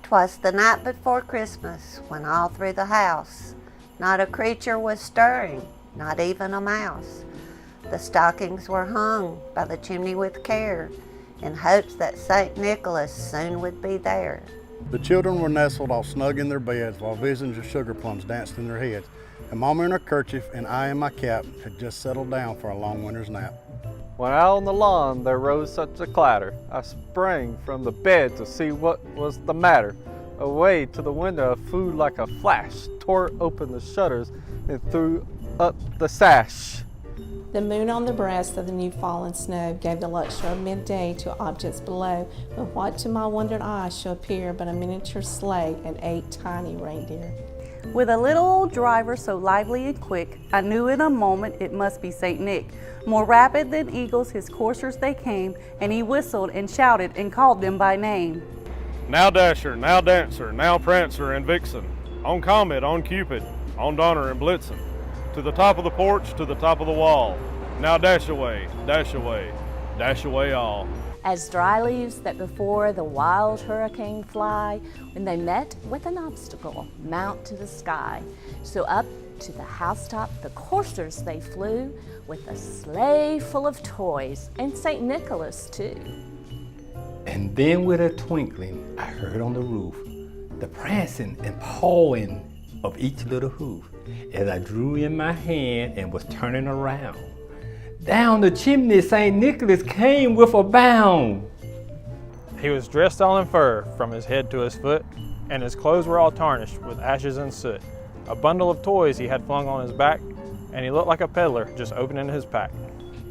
'Twas the night before Christmas, when all through the house not a creature was stirring, not even a mouse. The stockings were hung by the chimney with care, in hopes that St. Nicholas soon would be there. The children were nestled all snug in their beds, while visions of sugar plums danced in their heads. And Mama in her kerchief and I in my cap had just settled down for a long winter's nap. When out on the lawn there rose such a clatter, I sprang from the bed to see what was the matter. Away to the window I flew like a flash, tore open the shutters and threw up the sash. The moon on the breast of the new fallen snow gave the luster of midday to objects below, but what to my wondered eyes shall appear but a miniature sleigh and 8 tiny reindeer. With a little old driver so lively and quick, I knew in a moment it must be St. Nick. More rapid than eagles his coursers they came, and he whistled and shouted and called them by name. Now Dasher, now Dancer, now Prancer and Vixen, on Comet, on Cupid, on Donner and Blitzen, to the top of the porch, to the top of the wall. Now dash away, dash away, dash away all. As dry leaves that before the wild hurricane fly, when they met with an obstacle, mount to the sky. So up to the housetop the coursers they flew, with a sleigh full of toys, and St. Nicholas too. And then with a twinkling, I heard on the roof the prancing and pawing of each little hoof, as I drew in my hand and was turning around. Down the chimney St. Nicholas came with a bound. He was dressed all in fur from his head to his foot, and his clothes were all tarnished with ashes and soot. A bundle of toys he had flung on his back, and he looked like a peddler just opening his pack.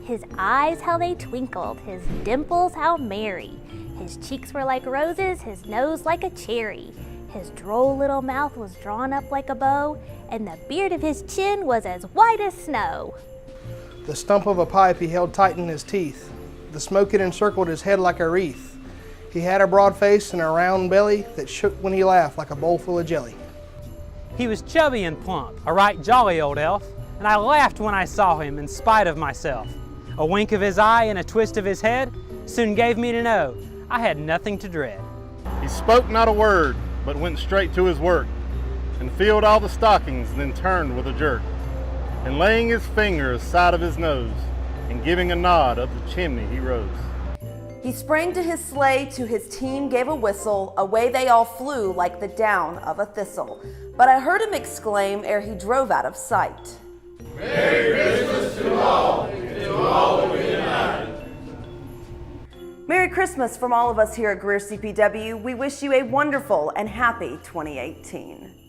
His eyes, how they twinkled, his dimples, how merry. His cheeks were like roses, his nose like a cherry. His droll little mouth was drawn up like a bow, and the beard of his chin was as white as snow. The stump of a pipe he held tight in his teeth. The smoke had encircled his head like a wreath. He had a broad face and a round belly that shook when he laughed like a bowl full of jelly. He was chubby and plump, a right jolly old elf, and I laughed when I saw him in spite of myself. A wink of his eye and a twist of his head soon gave me to know I had nothing to dread. He spoke not a word, but went straight to his work, and filled all the stockings, then turned with a jerk, and laying his finger aside of his nose, and giving a nod up the chimney he rose. He sprang to his sleigh, to his team gave a whistle, away they all flew like the down of a thistle. But I heard him exclaim ere he drove out of sight, Merry Christmas to all that we united. Merry Christmas from all of us here at Greer CPW. We wish you a wonderful and happy 2018.